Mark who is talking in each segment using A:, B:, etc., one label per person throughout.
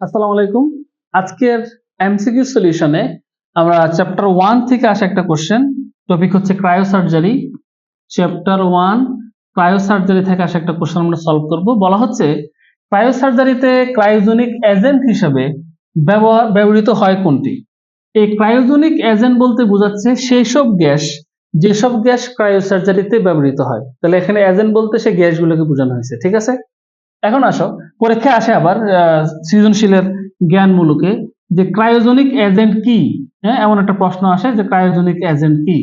A: আসসালামু আলাইকুম। আজকের এমসিকিউ সলিউশনে আমরা চ্যাপ্টার 1 থেকে আসা একটা কোশ্চেন, টপিক হচ্ছে ক্রায়োসার্জারি। চ্যাপ্টার 1 ক্রায়োসার্জারি থেকে আসা একটা কোশ্চেন আমরা সলভ করব। বলা হচ্ছে ক্রায়োসার্জারিতে ক্রায়োজেনিক এজেন্ট হিসেবে ব্যবহৃত হয় কোনটি? এই ক্রায়োজেনিক এজেন্ট বলতে বোঝাচ্ছে সেই সব গ্যাস, যেসব গ্যাস ক্রায়োসার্জারিতে ব্যবহৃত হয়। তাহলে এখানে এজেন্ট বলতে সেই গ্যাসগুলোকে বোঝানো হয়েছে, ঠিক আছে? এখন আসো, পরীক্ষায় আসে আবার সৃজনশীলের জ্ঞানমূলকে যে ক্রায়োজেনিক এজেন্ট কি। হ্যাঁ, এমন একটা প্রশ্ন আসে যে ক্রায়োজেনিক এজেন্ট কি।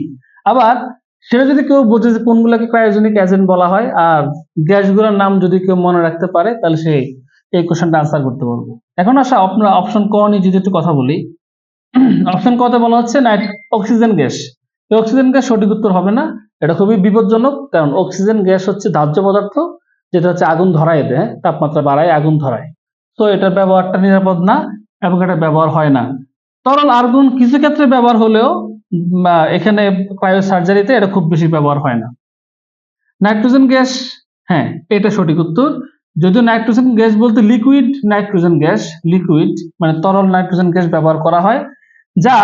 A: আবার সেটা যদি কেউ বোঝে যে কোনগুলোকে ক্রায়োজেনিক এজেন্ট বলা হয় আর গ্যাসগুলোর নাম যদি কেউ মনে রাখতে পারে, তাহলে সে এই কোশ্চেনটা আনসার করতে পারবে। এখন আসা আপনারা অপশন ক নিয়ে যদি একটু কথা বলি। অপশন ক তে বলা হচ্ছে অক্সিজেন গ্যাস। এই অক্সিজেন গ্যাস সঠিক উত্তর হবে না, এটা খুবই বিপজ্জনক। কারণ অক্সিজেন গ্যাস হচ্ছে দাহ্য পদার্থ, যেটা হচ্ছে আগুন ধরায় দেয়, তাপমাত্রা বাড়ায় আগুন ধরায়। তো এটার ব্যবহারটা নিরাপদ না এবং এটা ব্যবহার হয় না। তরল আর্গন কিছু ক্ষেত্রে ব্যবহার হলেও এখানে ক্রায়োসার্জারিতে এটা খুব বেশি ব্যবহার হয় না। নাইট্রোজেন গ্যাস, হ্যাঁ এটা সঠিক উত্তর। যদিও নাইট্রোজেন গ্যাস বলতে লিকুইড নাইট্রোজেন গ্যাস, লিকুইড মানে তরল নাইট্রোজেন গ্যাস ব্যবহার করা হয়, যা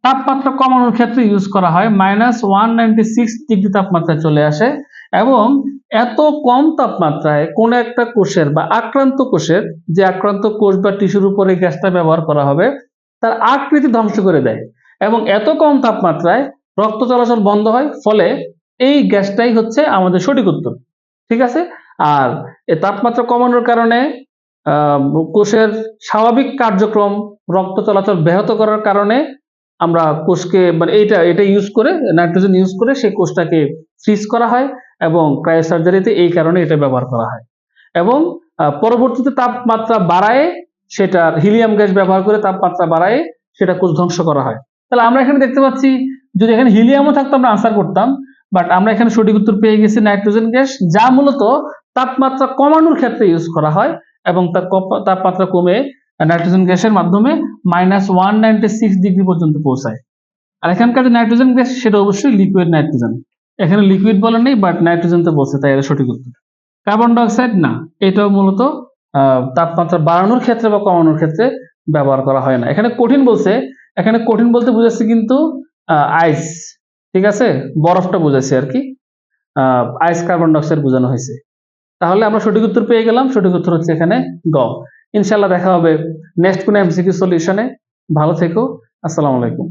A: তাপমাত্রা কমানোর ক্ষেত্রে ইউজ করা হয়। -196 ডিগ্রি তাপমাত্রায় চলে আসে এবং এত কম তাপমাত্রায় কোন একটা কোষের বা আক্রান্ত কোষের, যে আক্রান্ত কোষ বা টিস্যুর উপরে গ্যাসটা ব্যবহার করা হবে, তার আকৃতি ধ্বংস করে দেয় এবং এত কম তাপমাত্রায় রক্ত চলাচল বন্ধ হয়। ফলে এই গ্যাসটাই হচ্ছে আমাদের সঠিক উত্তর, ঠিক আছে? আর এই তাপমাত্রা কমানোর কারণে কোষের স্বাভাবিক কার্যক্রম, রক্ত চলাচল ব্যাহত করার কারণে আমরা কোষকে মানে এটা ইউজ করে, নাইট্রোজেন ইউজ করে সেই কোষটাকে ফ্রিজ করা হয় এবং ক্রায়োসার্জারিতে এই কারণে এটা ব্যবহার করা হয়। এবং পরবর্তীতে তাপমাত্রা বাড়ায়, সেটা হিলিয়াম গ্যাস ব্যবহার করে তাপমাত্রা বাড়ায় সেটা কোষ ধ্বংস করা হয়। তাহলে আমরা এখানে দেখতে পাচ্ছি, যদি এখানে হিলিয়ামও থাকতো আমরা আনসার করতাম, বাট আমরা এখানে সঠিক উত্তর পেয়ে গেছি নাইট্রোজেন গ্যাস, যা মূলত তাপমাত্রা কমানোর ক্ষেত্রে ইউজ করা হয় এবং তাপমাত্রা কমে নাইট্রোজেন গ্যাসের মাধ্যমে -196 ডিগ্রি পর্যন্ত পৌঁছায়। আর এখানকার যে নাইট্রোজেন গ্যাস সেটা অবশ্যই লিকুইড নাইট্রোজেন। এখানে লিকুইড বলা নেই, বাট নাইট্রোজেন তো বলছে, তাই এটা সঠিক উত্তর। কার্বন ডাইঅক্সাইড না, এটাও মূলত তাপমাত্রা বাড়ানোর ক্ষেত্রে বা কমানোর ক্ষেত্রে ব্যবহার করা হয় না। এখানে কঠিন বলছে, এখানে কঠিন বলতে বুঝাচ্ছে কিন্তু আইস, ঠিক আছে, বরফটা বুঝাচ্ছে আর কি। আইস কার্বন ডাইঅক্সাইড বোঝানো হয়েছে। তাহলে আমরা সঠিক উত্তর পেয়ে গেলাম। সঠিক উত্তর হচ্ছে এখানে গ। ইনশাআল্লাহ দেখা হবে নেক্সট কোনো এমসিকিউ সলিউশনে। ভালো থেকো। আসসালামু আলাইকুম।